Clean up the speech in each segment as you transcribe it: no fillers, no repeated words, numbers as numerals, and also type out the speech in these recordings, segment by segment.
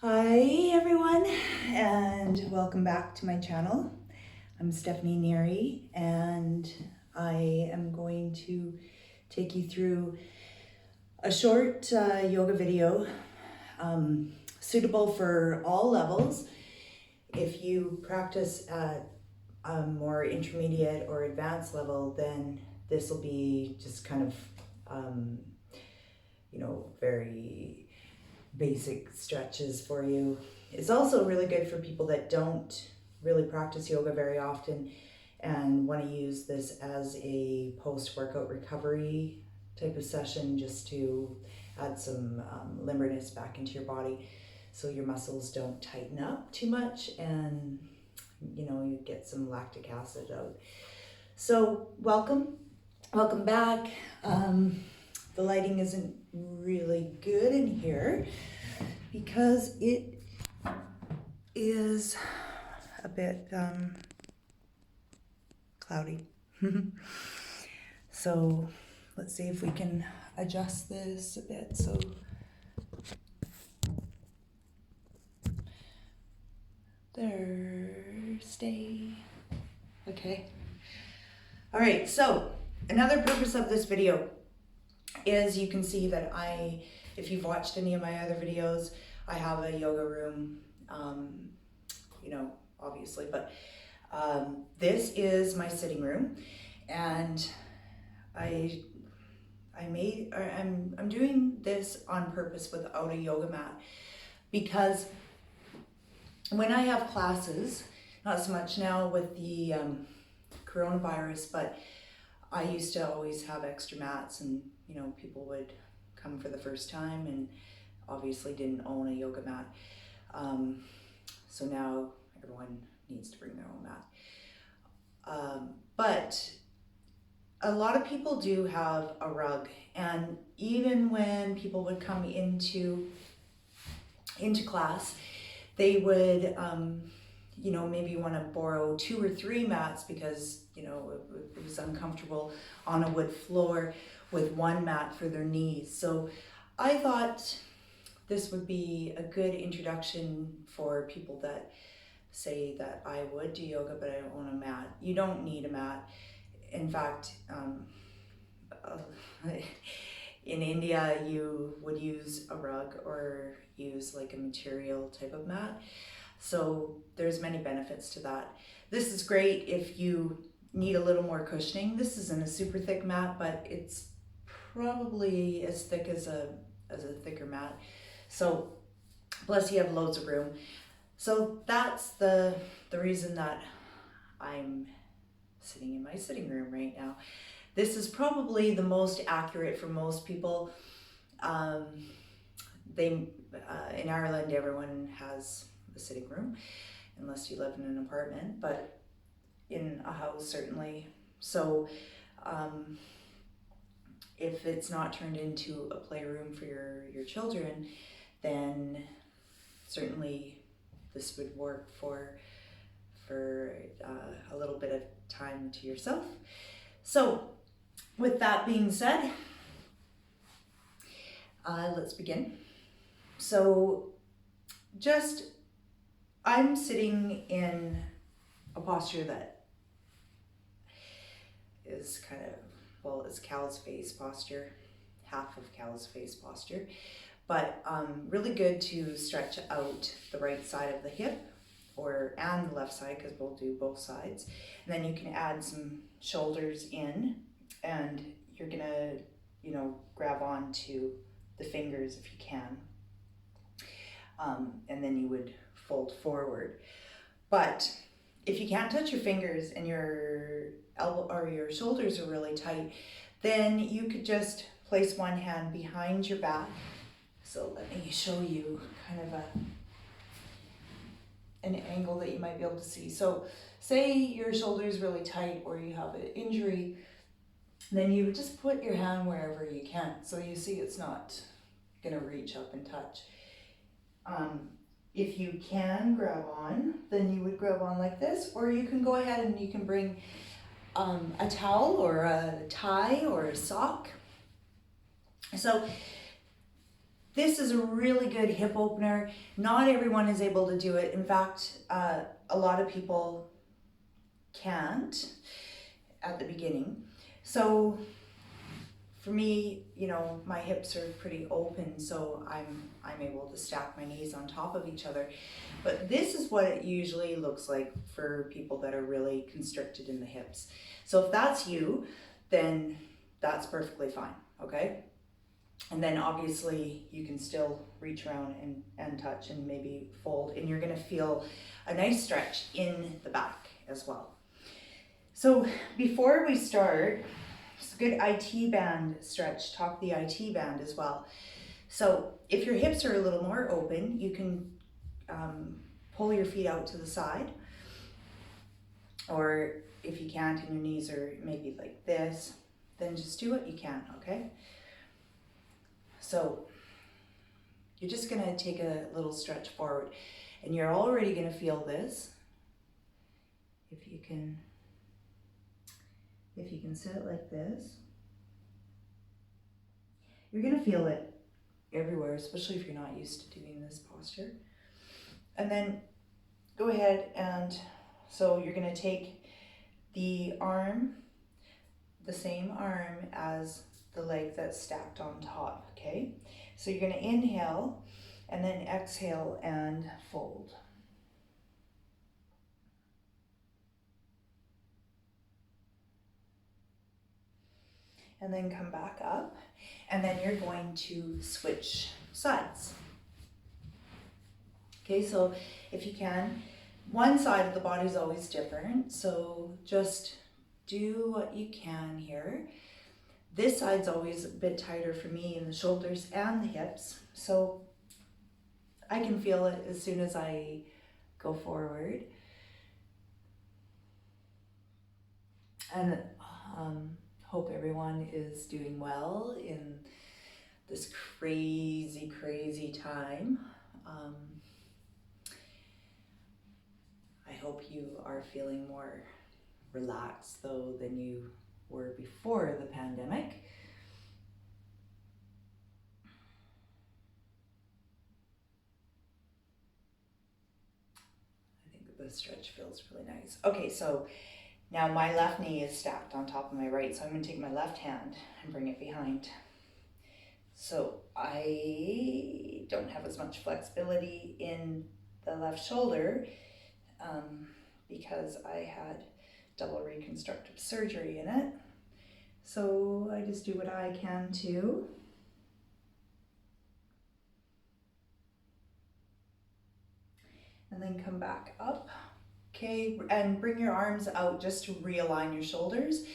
Hi everyone, and welcome back to my channel. I'm Stephanie Neary, and I am going to take you through a short yoga video suitable for all levels. If you practice at a more intermediate or advanced level, then this will be just kind of very basic stretches for you. It's also really good for people that don't really practice yoga very often and want to use this as a post-workout recovery type of session, just to add some limberness back into your body so your muscles don't tighten up too much and you get some lactic acid out. So welcome back. The lighting isn't really good in here because it is a bit cloudy. So let's see if we can adjust this a bit. So there, stay. Okay. All right, so another purpose of this video is you can see that if you've watched any of my other videos, I have a yoga room, obviously, but this is my sitting room, and I'm doing this on purpose without a yoga mat, because when I have classes, not so much now with the coronavirus, but I used to always have extra mats, and people would come for the first time and obviously didn't own a yoga mat. So now everyone needs to bring their own mat. But a lot of people do have a rug, and even when people would come into class, they would maybe want to borrow 2 or 3 mats because it was uncomfortable on a wood floor with one mat for their knees. So I thought this would be a good introduction for people that say that I would do yoga but I don't own a mat. You don't need a mat. In fact, in India you would use a rug or use like a material type of mat. So there's many benefits to that. This is great if you need a little more cushioning. This isn't a super thick mat, but it's probably as thick as a thicker mat. So plus you have loads of room. So that's the reason that I'm sitting in my sitting room right now. This is probably the most accurate for most people. In Ireland, everyone has a sitting room, unless you live in an apartment, but in a house certainly. So if it's not turned into a playroom for your children, then certainly this would work for a little bit of time to yourself. So with that being said, let's begin. So I'm sitting in a posture that is kind of, it's cow's face posture, half of cow's face posture, but really good to stretch out the right side of the hip and the left side, because we'll do both sides. And then you can add some shoulders in, and you're gonna grab onto the fingers if you can, and then you would fold forward. But if you can't touch your fingers and your elbow or your shoulders are really tight, then you could just place one hand behind your back. So let me show you kind of an angle that you might be able to see. So say your shoulder is really tight or you have an injury, then you would just put your hand wherever you can. So you see it's not gonna reach up and touch. If you can grab on, then you would grab on like this, or you can go ahead and you can bring a towel or a tie or a sock. So This is a really good hip opener. Not everyone is able to do it. In fact, a lot of people can't at the beginning. So for me, you know, my hips are pretty open, so I'm able to stack my knees on top of each other. But this is what it usually looks like for people that are really constricted in the hips. So if that's you, then that's perfectly fine, okay? And then obviously you can still reach around and touch and maybe fold, and you're gonna feel a nice stretch in the back as well. So before we start, it's a good IT band stretch, talk the IT band as well. So if your hips are a little more open, you can pull your feet out to the side, or if you can't and your knees are maybe like this, then just do what you can, okay? So you're just gonna take a little stretch forward, and you're already gonna feel this. If you can sit it like this, you're gonna feel it everywhere, especially if you're not used to doing this posture. And then go ahead and, so you're gonna take the arm, the same arm as the leg that's stacked on top, okay? So you're gonna inhale and then exhale and fold. And then come back up, and then you're going to switch sides. Okay, so if you can, one side of the body is always different, so just do what you can here. This side's always a bit tighter for me in the shoulders and the hips, so I can feel it as soon as I go forward. And hope everyone is doing well in this crazy, crazy time. I hope you are feeling more relaxed though than you were before the pandemic. I think the stretch feels really nice. Okay, so now my left knee is stacked on top of my right, so I'm going to take my left hand and bring it behind. So I don't have as much flexibility in the left shoulder because I had double reconstructive surgery in it. So I just do what I can to. And then come back up. Okay, and bring your arms out just to realign your shoulders.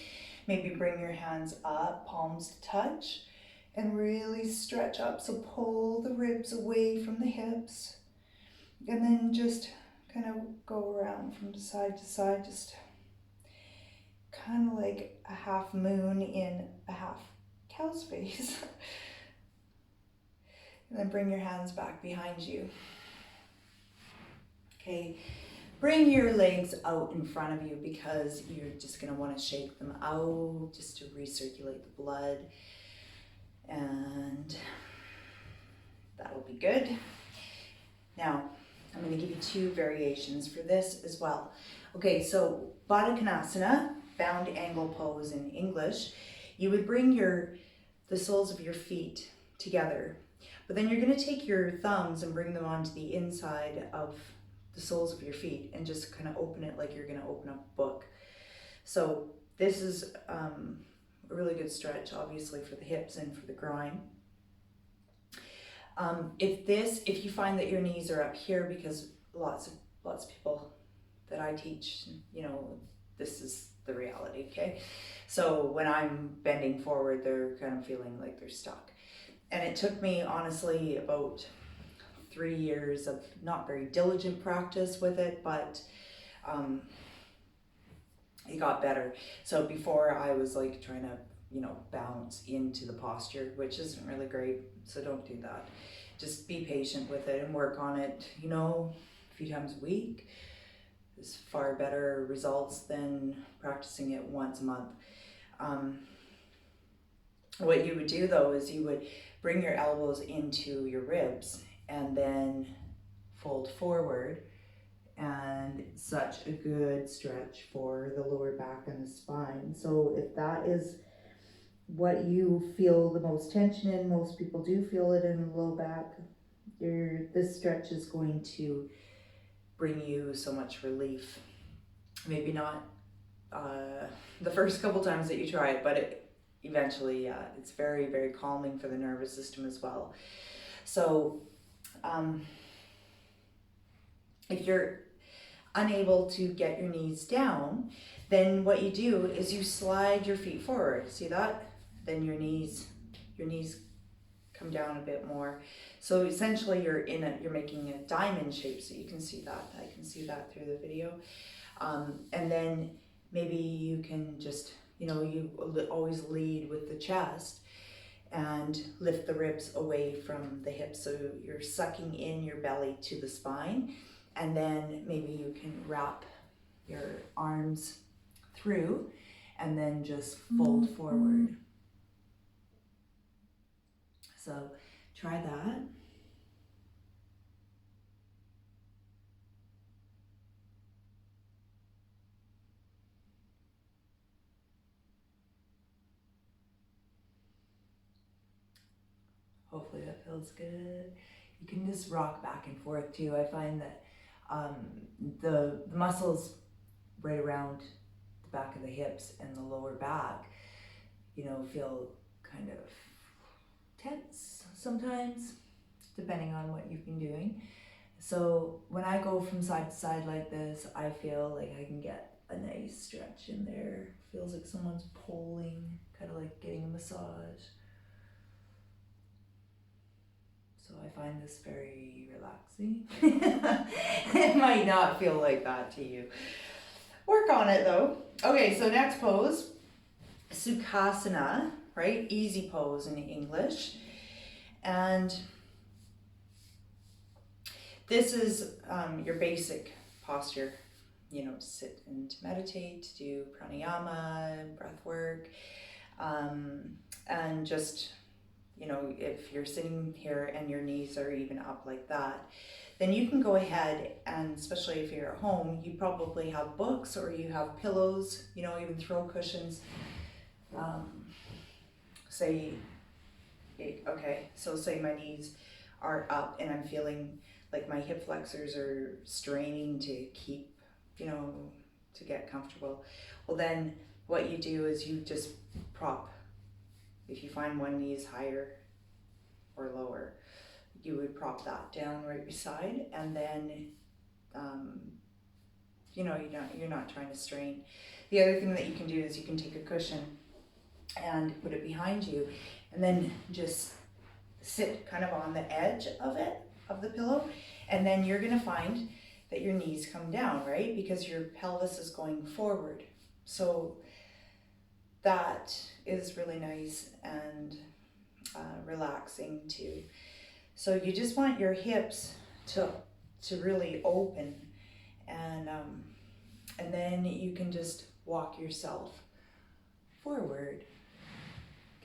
Maybe bring your hands up, palms to touch, and really stretch up. So pull the ribs away from the hips, and then just kind of go around from side to side, just kind of like a half moon in a half cow's face. And then bring your hands back behind you. Okay. Bring your legs out in front of you because you're just going to want to shake them out just to recirculate the blood, and that'll be good. Now, I'm going to give you two variations for this as well. Okay, so Baddha Konasana, bound angle pose in English, you would bring the soles of your feet together, but then you're going to take your thumbs and bring them onto the inside of the soles of your feet and just kind of open it like you're going to open up a book. So this is a really good stretch, obviously, for the hips and for the groin. If you find that your knees are up here, because lots of people that I teach, you know, this is the reality, okay? So when I'm bending forward, they're kind of feeling like they're stuck. And it took me, honestly, about 3 years of not very diligent practice with it, but it got better. So before I was like trying to, you know, bounce into the posture, which isn't really great, so don't do that. Just be patient with it and work on it, you know, a few times a week. It's far better results than practicing it once a month. What you would do though is you would bring your elbows into your ribs and then fold forward. And such a good stretch for the lower back and the spine. So if that is what you feel the most tension in, most people do feel it in the low back, this stretch is going to bring you so much relief. Maybe not the first couple times that you try it, but eventually, it's very, very calming for the nervous system as well. So if you're unable to get your knees down, then what you do is you slide your feet forward. See that? Then your knees come down a bit more. So essentially you're making a diamond shape, so you can see that. I can see that through the video. And then maybe you can just, you always lead with the chest and lift the ribs away from the hips. So you're sucking in your belly to the spine, and then maybe you can wrap your arms through and then just fold forward. So try that. Hopefully that feels good. You can just rock back and forth too. I find that the muscles right around the back of the hips and the lower back, feel kind of tense sometimes, depending on what you've been doing. So when I go from side to side like this, I feel like I can get a nice stretch in there. Feels like someone's pulling, kind of like getting a massage. So I find this very relaxing. It might not feel like that to you. Work on it though. Okay, so next pose, Sukhasana, right? Easy pose in English. And this is your basic posture, sit and meditate, do pranayama, breath work, and just, if you're sitting here and your knees are even up like that, then you can go ahead, and especially if you're at home, you probably have books or you have pillows, even throw cushions. Say my knees are up and I'm feeling like my hip flexors are straining to keep, to get comfortable. Well, then what you do is you just prop. If you find one knee is higher or lower, you would prop that down right beside, and then, you're not trying to strain. The other thing that you can do is you can take a cushion and put it behind you, and then just sit kind of on the edge of the pillow, and then you're gonna find that your knees come down, right? Because your pelvis is going forward. So that is really nice and relaxing too. So you just want your hips to really open, and then you can just walk yourself forward.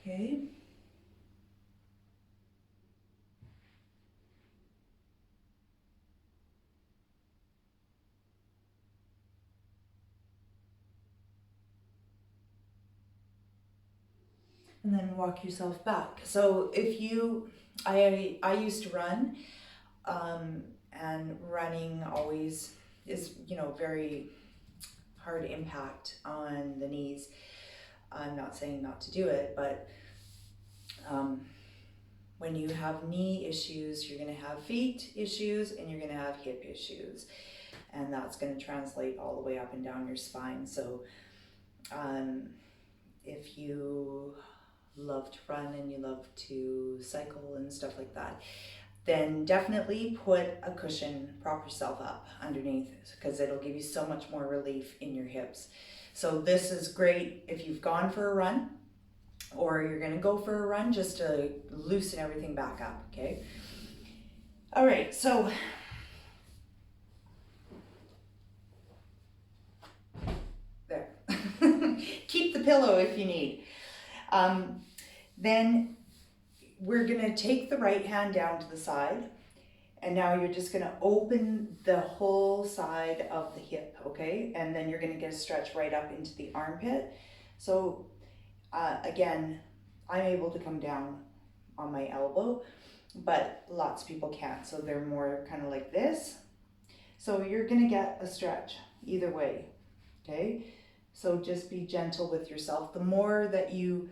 Okay. And then walk yourself back. So if I used to run, and running always is, very hard impact on the knees. I'm not saying not to do it, but when you have knee issues, you're going to have feet issues and you're going to have hip issues. And that's going to translate all the way up and down your spine. So if you love to run and you love to cycle and stuff like that, then definitely put a cushion, prop yourself up underneath, because it'll give you so much more relief in your hips. So this is great if you've gone for a run or you're gonna go for a run, just to loosen everything back up, okay? All right, so there. Keep the pillow if you need. Then we're gonna take the right hand down to the side, and now you're just gonna open the whole side of the hip, okay? And then you're gonna get a stretch right up into the armpit. So again, I'm able to come down on my elbow, but lots of people can't, so they're more kind of like this. So you're gonna get a stretch either way, okay? So just be gentle with yourself. The more that you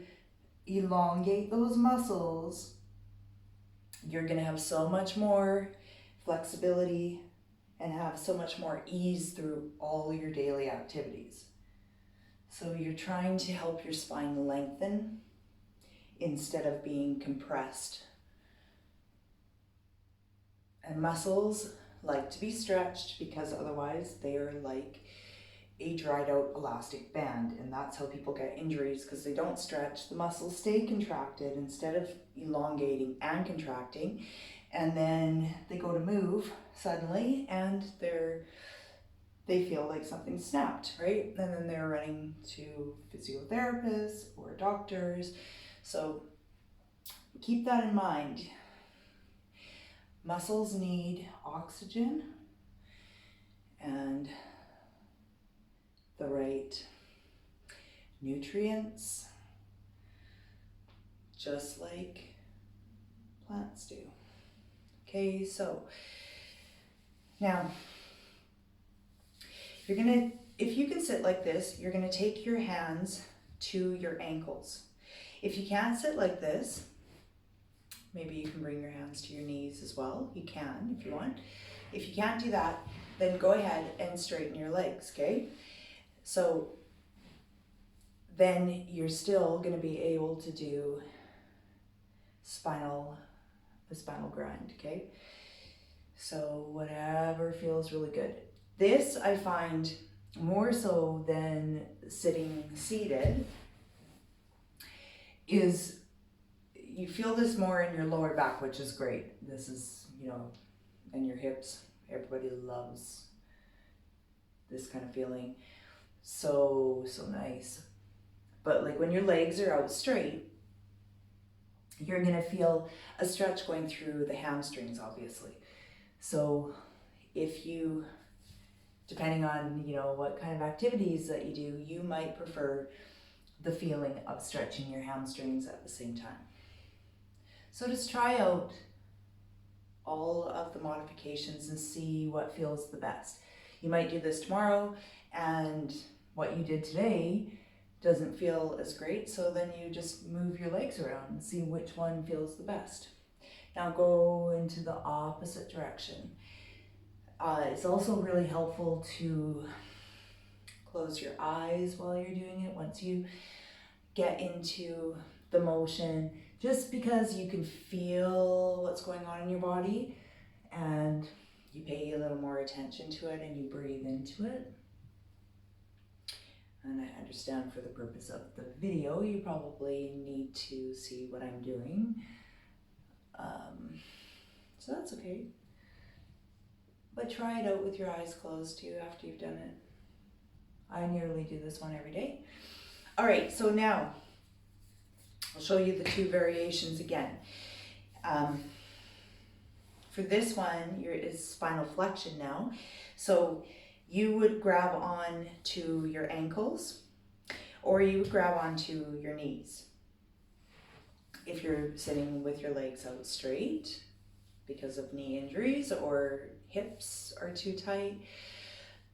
elongate those muscles, you're gonna have so much more flexibility and have so much more ease through all your daily activities. So you're trying to help your spine lengthen instead of being compressed. And muscles like to be stretched because otherwise they are like a dried out elastic band, and that's how people get injuries, because they don't stretch. The muscles stay contracted instead of elongating and contracting, and then they go to move suddenly and they feel like something snapped, right? And then they're running to physiotherapists or doctors. So keep that in mind. Muscles need oxygen and the right nutrients, just like plants do. Okay, so now you're gonna, if you can sit like this, you're gonna take your hands to your ankles. If you can't sit like this, maybe you can bring your hands to your knees as well. You can if you want. If you can't do that, then go ahead and straighten your legs, okay? So then you're still going to be able to do the spinal grind, okay? So whatever feels really good. This I find more so than sitting seated is you feel this more in your lower back, which is great. This is, and your hips. Everybody loves this kind of feeling. So nice. But like when your legs are out straight, you're gonna feel a stretch going through the hamstrings, obviously. So if you, depending on, what kind of activities that you do, you might prefer the feeling of stretching your hamstrings at the same time. So just try out all of the modifications and see what feels the best. You might do this tomorrow and what you did today doesn't feel as great, so then you just move your legs around and see which one feels the best. Now go into the opposite direction. It's also really helpful to close your eyes while you're doing it once you get into the motion, just because you can feel what's going on in your body and you pay a little more attention to it and you breathe into it. And I understand for the purpose of the video, you probably need to see what I'm doing. So that's okay. But try it out with your eyes closed too after you've done it. I nearly do this one every day. All right, so now I'll show you the two variations again. For this one, it's spinal flexion now. So you would grab on to your ankles or you would grab onto your knees. If you're sitting with your legs out straight because of knee injuries or hips are too tight,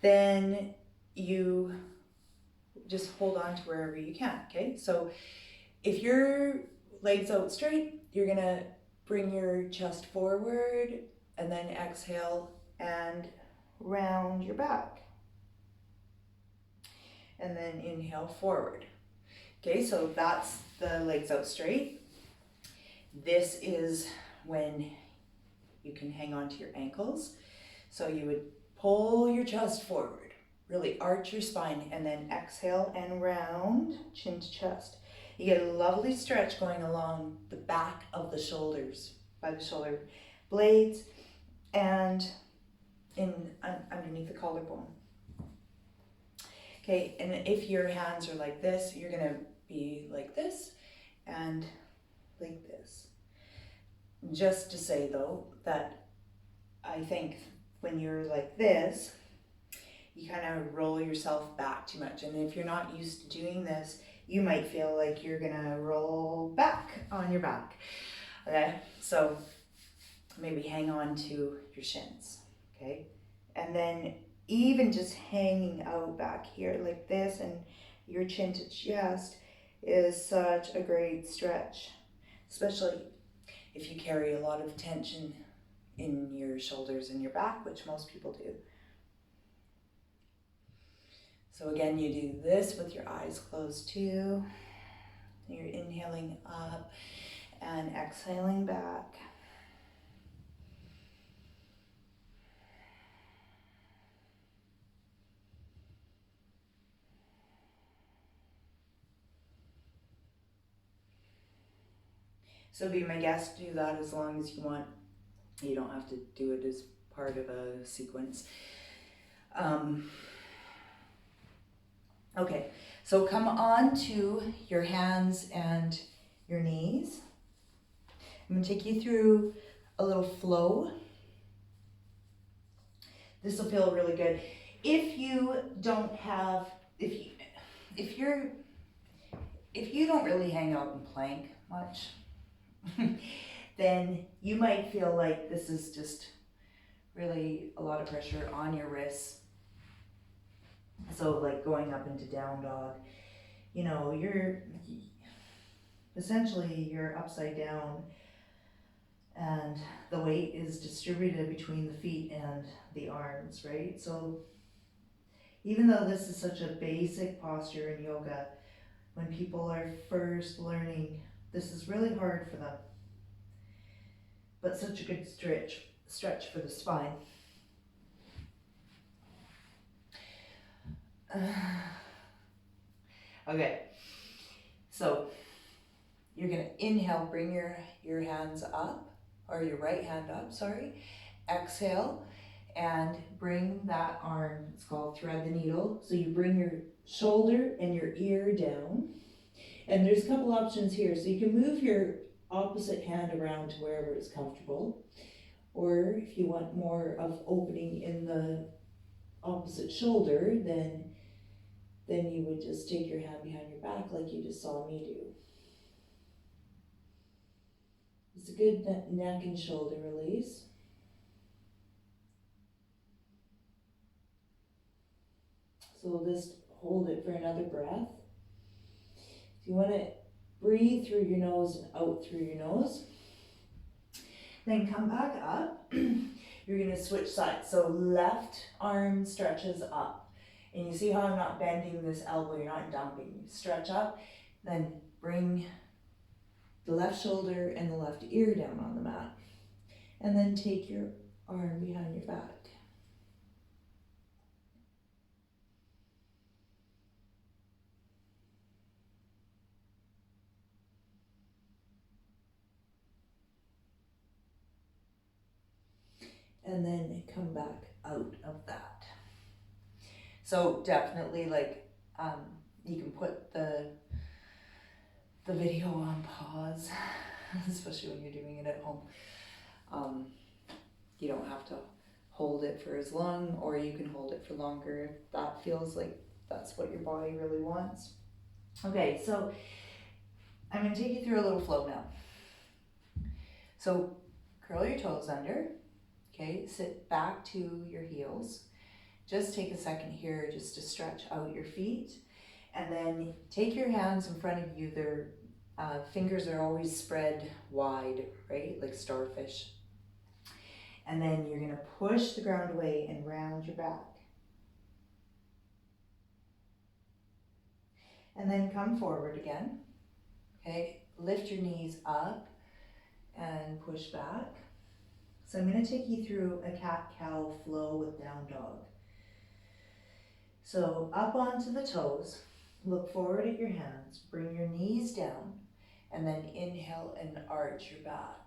then you just hold on to wherever you can, okay? So if your legs out straight, you're gonna bring your chest forward and then exhale and round your back. And then inhale forward. Okay, so that's the legs out straight. This is when you can hang on to your ankles. So you would pull your chest forward, really arch your spine, and then exhale and round, chin to chest. You get a lovely stretch going along the back of the shoulders, by the shoulder blades, and underneath the collarbone. Okay, and if your hands are like this, you're gonna be like this and like this. just to say though that I think when you're like this, you kind of roll yourself back too much. And if you're not used to doing this, you might feel like you're gonna roll back on your back. Okay, so maybe hang on to your shins. Okay, and then even just hanging out back here like this and your chin to chest is such a great stretch, especially if you carry a lot of tension in your shoulders and your back, which most people do. So again, you do this with your eyes closed too. You're inhaling up and exhaling back. So be my guest, do that as long as you want. You don't have to do it as part of a sequence. Okay, so come on to your hands and your knees. I'm going to take you through a little flow. This will feel really good. If you don't have, if you don't really hang out in plank much, then you might feel like this is just really a lot of pressure on your wrists. So like going up into down dog, you know, you're upside down and the weight is distributed between the feet and the arms, right? So even though this is such a basic posture in yoga, when people are first learning, this is really hard for them, but such a good stretch for the spine. Okay, so you're gonna inhale, bring your hands up, or your right hand up, sorry. Exhale, and bring that arm, it's called thread the needle. So you bring your shoulder and your ear down. And there's a couple options here. So you can move your opposite hand around to wherever it's comfortable. Or if you want more of opening in the opposite shoulder, then you would just take your hand behind your back like you just saw me do. It's a good neck and shoulder release. So we'll just hold it for another breath. So you want to breathe through your nose and out through your nose. Then come back up. You're going to switch sides. So left arm stretches up. And you see how I'm not bending this elbow, you're not dumping. You stretch up, then bring the left shoulder and the left ear down on the mat. And then take your arm behind your back. And then come back out of that. So definitely you can put the video on pause, especially when you're doing it at home. You don't have to hold it for as long, or you can hold it for longer if that feels like that's what your body really wants. Okay, so I'm going to take you through a little flow now. So curl your toes under, okay, sit back to your heels. Just take a second here just to stretch out your feet, and then take your hands in front of you. Their fingers are always spread wide, right, like starfish. And then you're going to push the ground away and round your back. And then come forward again. Okay, lift your knees up and push back. So I'm going to take you through a cat-cow flow with down dog. So up onto the toes, look forward at your hands, bring your knees down, and then inhale and arch your back.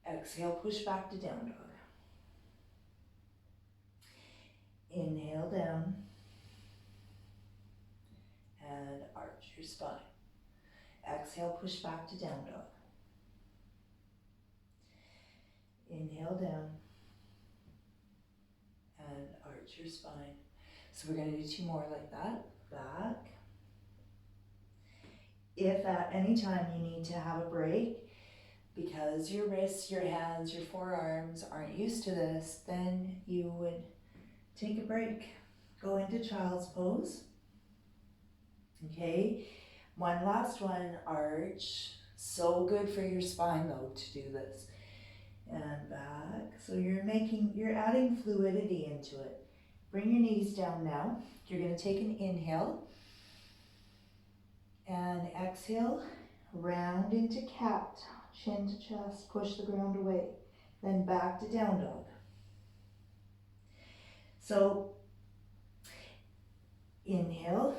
Exhale, push back to down dog. Inhale down and arch your spine. Exhale, push back to down dog. Inhale down and arch your spine. So we're going to do 2 more like that. Back. If at any time you need to have a break because your wrists, your hands, your forearms aren't used to this, then you would take a break. Go into child's pose. Okay, one last one, arch. So good for your spine though to do this. And back. So you're adding fluidity into it. Bring your knees down now. You're going to take an inhale and exhale, round into cat, chin to chest, push the ground away. Then back to down dog. So inhale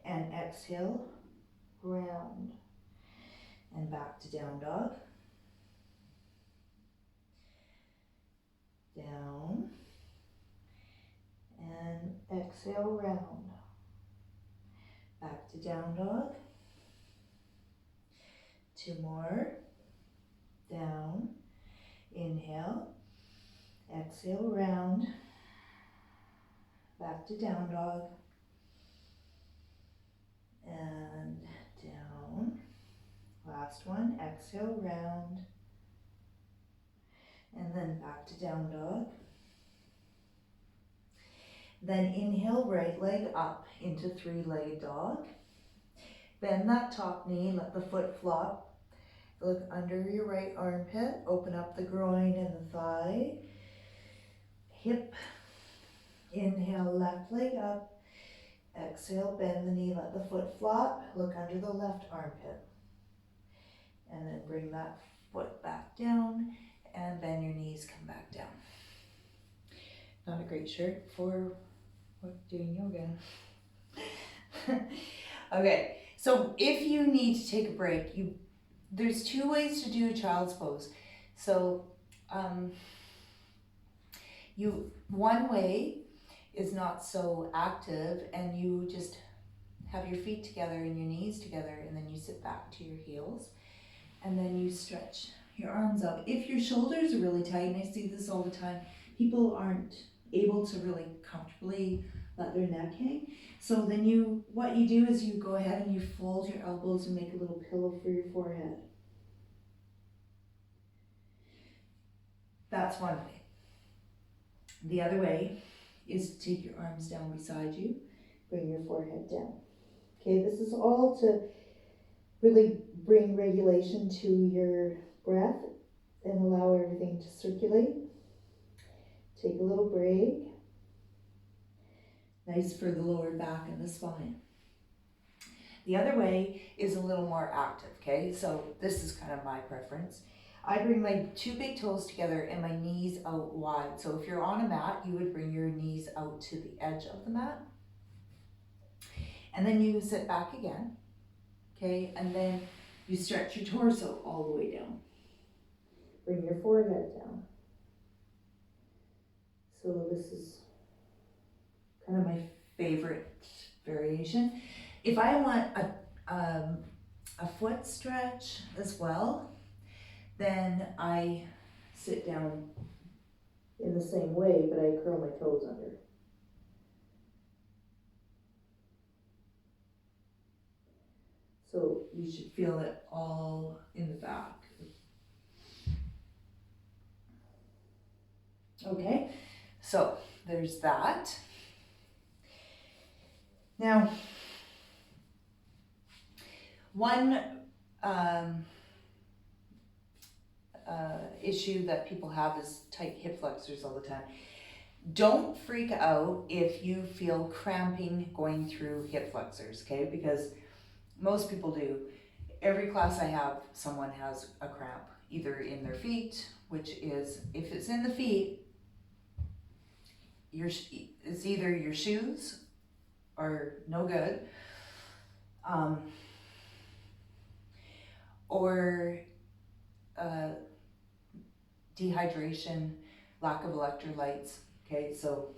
and exhale, round and back to down dog. Down and exhale, round. Back to down dog. 2 more. Down. Inhale. Exhale, round. Back to down dog. And down. Last one. Exhale, round. And then back to down dog. Then inhale, right leg up into 3-legged dog. Bend that top knee, let the foot flop. Look under your right armpit, open up the groin and the thigh. Hip, inhale, left leg up. Exhale, bend the knee, let the foot flop. Look under the left armpit. And then bring that foot back down and bend your knees, come back down. Not a great shirt for doing yoga. Okay, so if you need to take a break, there's 2 ways to do a child's pose. So one way is not so active, and you just have your feet together and your knees together, and then you sit back to your heels, and then you stretch your arms out. If your shoulders are really tight, and I see this all the time, people aren't able to really comfortably let their neck hang. So then what you do is you go ahead and you fold your elbows and make a little pillow for your forehead. That's one way. The other way is to take your arms down beside you, bring your forehead down. Okay, this is all to really bring regulation to your breath and allow everything to circulate. Take a little break. Nice for the lower back and the spine. The other way is a little more active, okay? So this is kind of my preference. I bring my 2 big toes together and my knees out wide. So if you're on a mat, you would bring your knees out to the edge of the mat. And then you sit back again, okay? And then you stretch your torso all the way down. Bring your forehead down. So this is kind of my favorite variation. If I want a foot stretch as well, then I sit down in the same way, but I curl my toes under. So you should feel it all in the back. Okay, so there's that. Now, one issue that people have is tight hip flexors all the time. Don't freak out if you feel cramping going through hip flexors, okay? Because most people do. Every class I have, someone has a cramp, either in their feet, which is, if it's in the feet, it's either your shoes are no good, or dehydration, lack of electrolytes. Okay, so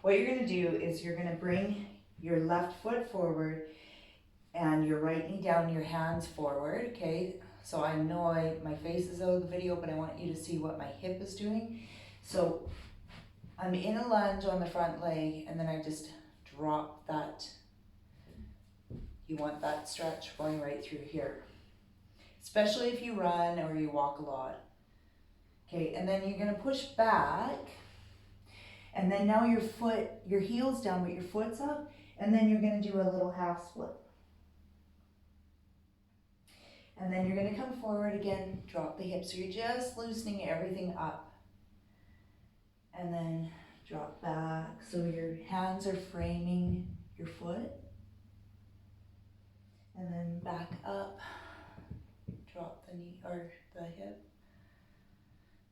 what you're going to do is you're going to bring your left foot forward and your right knee down, your hands forward. Okay, So I know my face is out of the video, but I want you to see what my hip is doing. So I'm in a lunge on the front leg, and then I just drop that. You want that stretch going right through here, especially if you run or you walk a lot. Okay, and then you're gonna push back, and then now your heel's down, but your foot's up, and then you're gonna do a little half split. And then you're gonna come forward again, drop the hips. So you're just loosening everything up. And then drop back. So your hands are framing your foot. And then back up, drop the knee or the hip.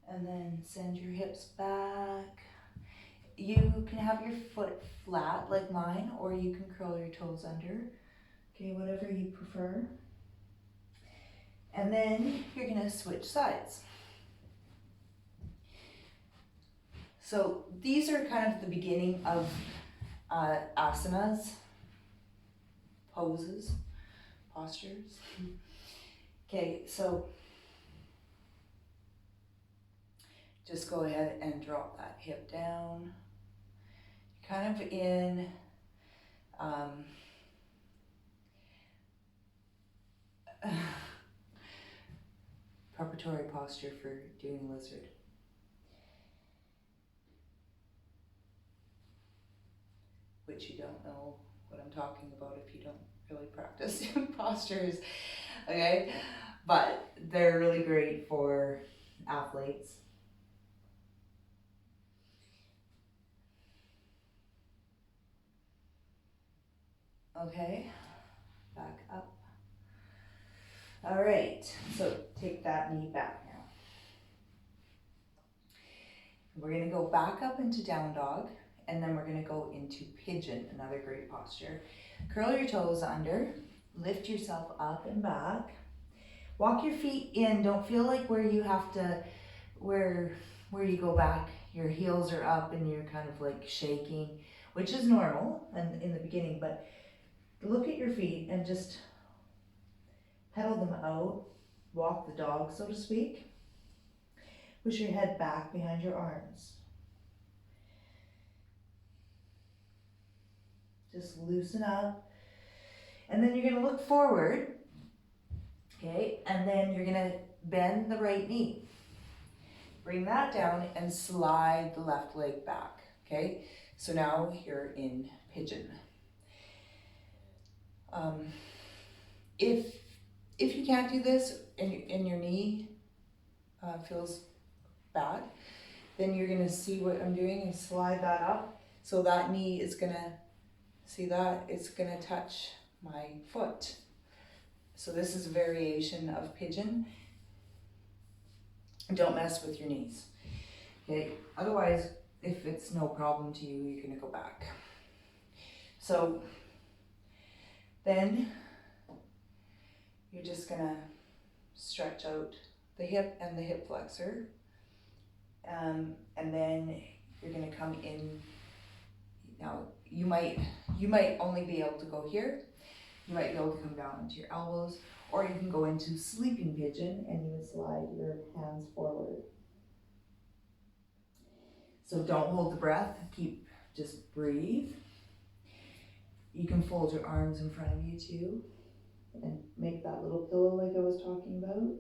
And then send your hips back. You can have your foot flat like mine, or you can curl your toes under. Okay, whatever you prefer. And then you're gonna switch sides. So these are kind of the beginning of asanas, poses, postures. Okay, so just go ahead and drop that hip down. Kind of in preparatory posture for doing lizard. Which you don't know what I'm talking about if you don't really practice postures, okay? But they're really great for athletes. Okay, back up. All right, so take that knee back now. We're gonna go back up into down dog, and then we're gonna go into pigeon, another great posture. Curl your toes under, lift yourself up and back. Walk your feet in, don't feel like where you have to, where you go back, your heels are up and you're kind of like shaking, which is normal and in the beginning, but look at your feet and just pedal them out, walk the dog, so to speak. Push your head back behind your arms. Just loosen up. And then you're gonna look forward, okay? And then you're gonna bend the right knee. Bring that down and slide the left leg back, okay? So now you're in pigeon. If you can't do this and your knee feels bad, then you're gonna see what I'm doing and slide that up. So that knee is gonna, see that? It's gonna touch my foot. So this is a variation of pigeon. Don't mess with your knees, okay? Otherwise, if it's no problem to you, you're gonna go back. So then you're just gonna stretch out the hip and the hip flexor. And then you're gonna come in. Now you might only be able to go here. You might be able to come down into your elbows, or you can go into sleeping pigeon and you slide your hands forward. So don't hold the breath, just breathe. You can fold your arms in front of you too and make that little pillow like I was talking about.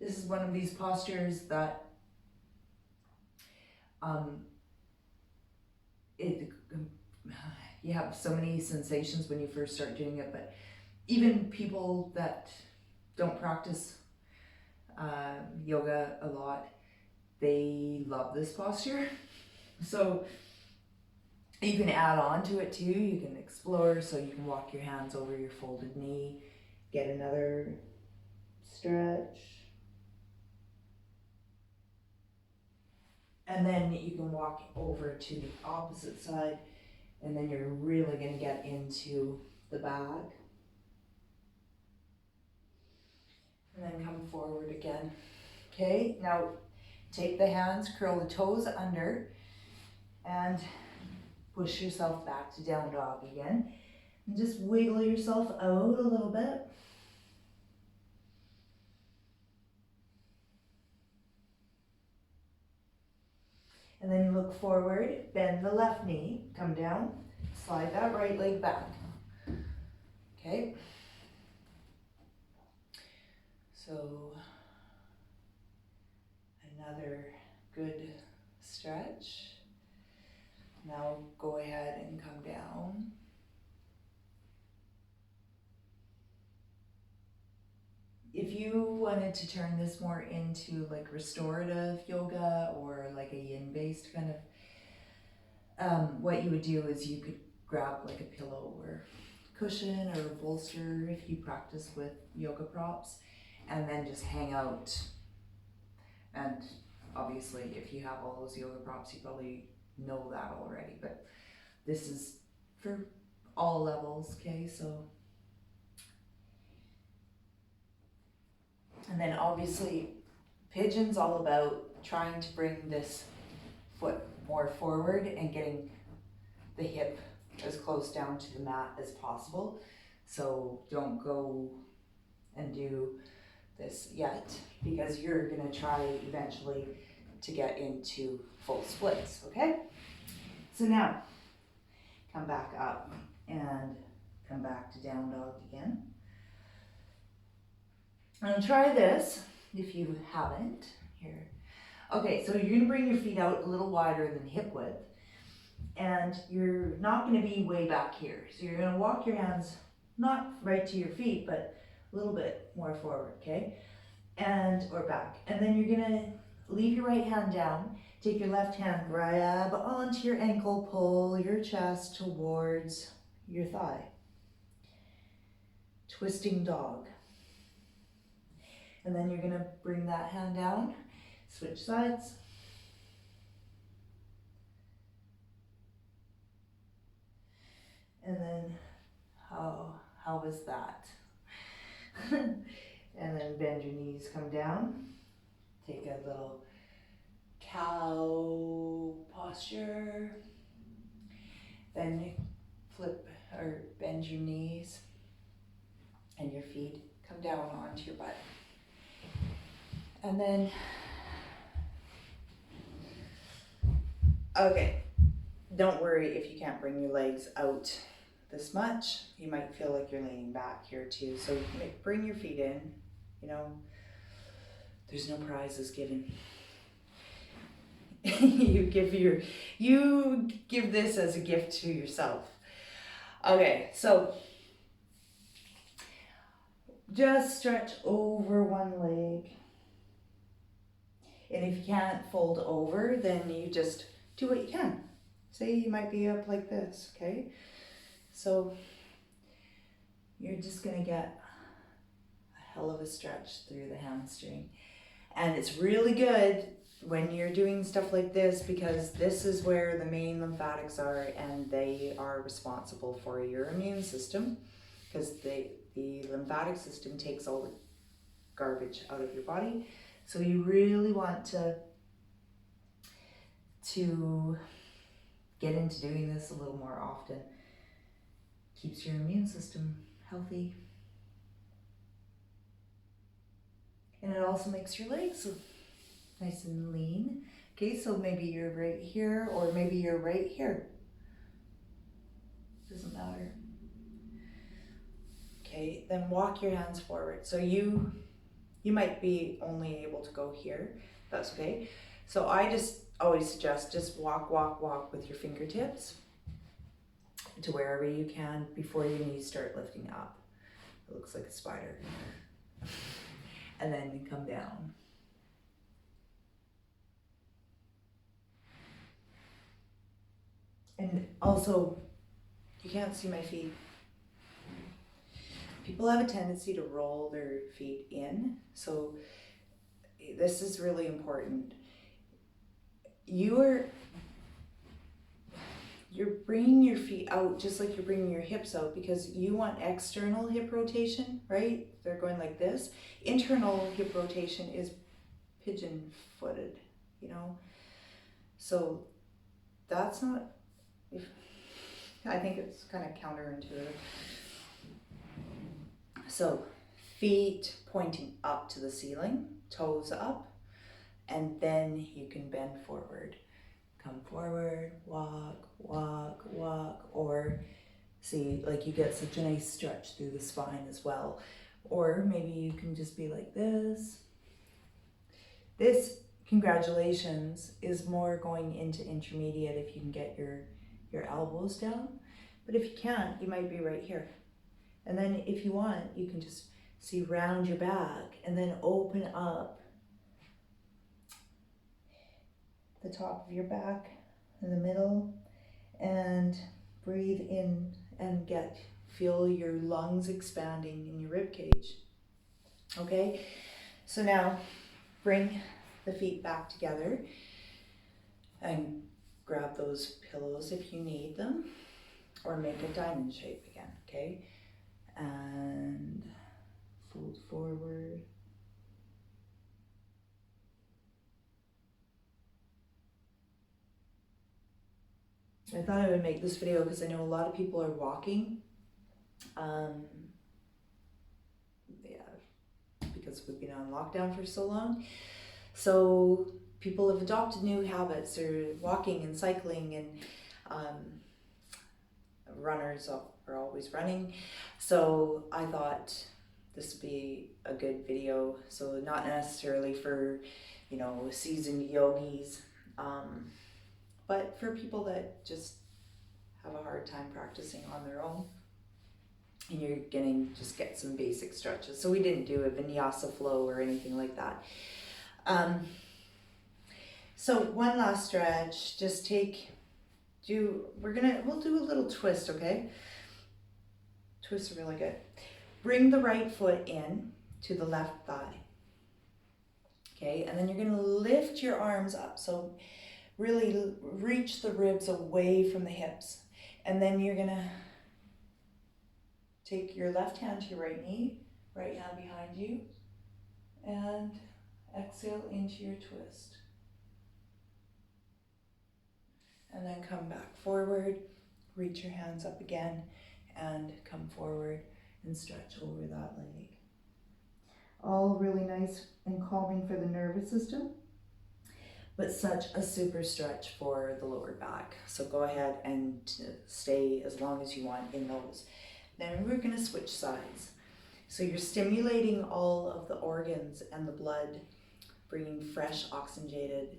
This is one of these postures that you have so many sensations when you first start doing it, but even people that don't practice yoga a lot, they love this posture. So you can add on to it too. You can explore, so you can walk your hands over your folded knee, get another stretch. And then you can walk over to the opposite side, and then you're really going to get into the back. And then come forward again. Okay, now take the hands, curl the toes under, and push yourself back to down dog again. And just wiggle yourself out a little bit. And then look forward, bend the left knee, come down, slide that right leg back. Okay? So, another good stretch. Now go ahead and come down. If you wanted to turn this more into like restorative yoga or like a yin based kind of, what you would do is you could grab like a pillow or cushion or a bolster if you practice with yoga props, and then just hang out. And obviously if you have all those yoga props, you probably know that already, but this is for all levels, okay? So, and then obviously Pigeon's all about trying to bring this foot more forward and getting the hip as close down to the mat as possible. So don't go and do this yet, because you're gonna try eventually to get into full splits, okay? So now, come back up and come back to down dog again. And try this if you haven't. Here. Okay, so you're gonna bring your feet out a little wider than hip width, and you're not gonna be way back here. So you're gonna walk your hands not right to your feet, but a little bit more forward, okay? Or back. And then you're gonna leave your right hand down, take your left hand, grab onto your ankle, pull your chest towards your thigh. Twisting dog. And then you're gonna bring that hand down, switch sides. And then, how was that? And then bend your knees, come down. Take a little cow posture. Then flip or bend your knees and your feet come down onto your butt. And then, okay, don't worry if you can't bring your legs out this much. You might feel like you're leaning back here too. So bring your feet in, you know, there's no prizes given. You give this as a gift to yourself. Okay, so just stretch over one leg. And if you can't fold over, then you just do what you can. Say you might be up like this, okay? So you're just gonna get a hell of a stretch through the hamstring. And it's really good when you're doing stuff like this, because this is where the main lymphatics are, and they are responsible for your immune system, because the lymphatic system takes all the garbage out of your body. So you really want to get into doing this a little more often. Keeps your immune system healthy. And it also makes your legs nice and lean. Okay, so maybe you're right here, or maybe you're right here. Doesn't matter. Okay, then walk your hands forward. So you might be only able to go here. That's okay. So I just always suggest just walk with your fingertips to wherever you can before your knees start lifting up. It looks like a spider. And then come down. And also, you can't see my feet. People have a tendency to roll their feet in, so this is really important. You're bringing your feet out just like you're bringing your hips out, because you want external hip rotation, right? They're going like this. Internal hip rotation is pigeon footed, you know? So that's not, I think it's kind of counterintuitive. So feet pointing up to the ceiling, toes up, and then you can bend forward. Come forward, walk, walk, walk, or see, like you get such a nice stretch through the spine as well. Or maybe you can just be like this. This, congratulations, is more going into intermediate if you can get your elbows down. But if you can't, you might be right here. And then if you want, you can just see round your back and then open up the top of your back in the middle and breathe in and feel your lungs expanding in your rib cage. Okay, so now bring the feet back together and grab those pillows if you need them, or make a diamond shape again, okay? And fold forward. I thought I would make this video because I know a lot of people are walking. Because we've been on lockdown for so long. So people have adopted new habits, or walking and cycling, and runners are always running. So I thought this would be a good video. So not necessarily for, seasoned yogis, but for people that just have a hard time practicing on their own. And you're gonna just get some basic stretches. So we didn't do a vinyasa flow or anything like that. So one last stretch, just we'll do a little twist, okay? Twists are really good. Bring the right foot in to the left thigh. Okay, and then you're gonna lift your arms up. So really reach the ribs away from the hips. And then you're gonna take your left hand to your right knee, right hand behind you, and exhale into your twist. And then come back forward, reach your hands up again, and come forward and stretch over that leg. All really nice and calming for the nervous system, but such a super stretch for the lower back. So go ahead and stay as long as you want in those. Then we're going to switch sides. So you're stimulating all of the organs and the blood, bringing fresh oxygenated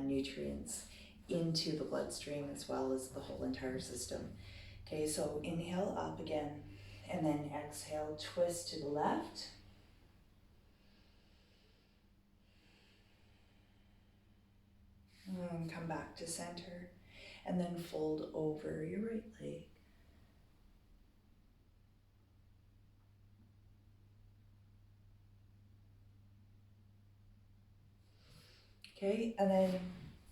nutrients into the bloodstream as well as the whole entire system. Okay, so inhale up again, and then exhale, twist to the left. And come back to center, and then fold over your right leg. Okay, and then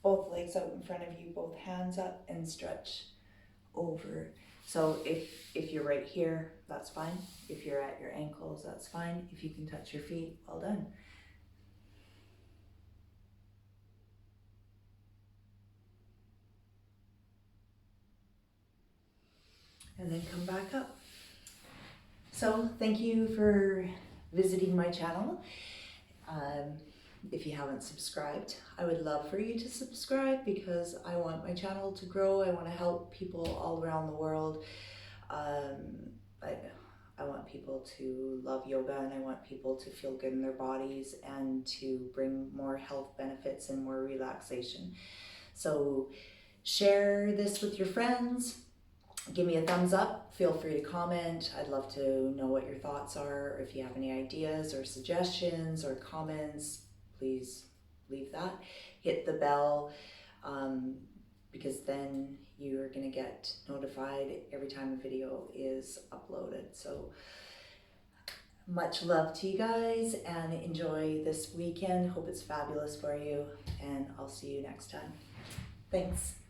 both legs out in front of you, both hands up, and stretch over. So if you're right here, that's fine. If you're at your ankles, that's fine. If you can touch your feet, well done. And then come back up. So thank you for visiting my channel. If you haven't subscribed, I would love for you to subscribe, because I want my channel to grow. I want to help people all around the world. I want people to love yoga, and I want people to feel good in their bodies and to bring more health benefits and more relaxation. So share this with your friends. Give me a thumbs up. Feel free to comment. I'd love to know what your thoughts are. If you have any ideas or suggestions or comments, please leave that. Hit the bell, because then you're going to get notified every time a video is uploaded. So much love to you guys, and enjoy this weekend. Hope it's fabulous for you, and I'll see you next time. Thanks.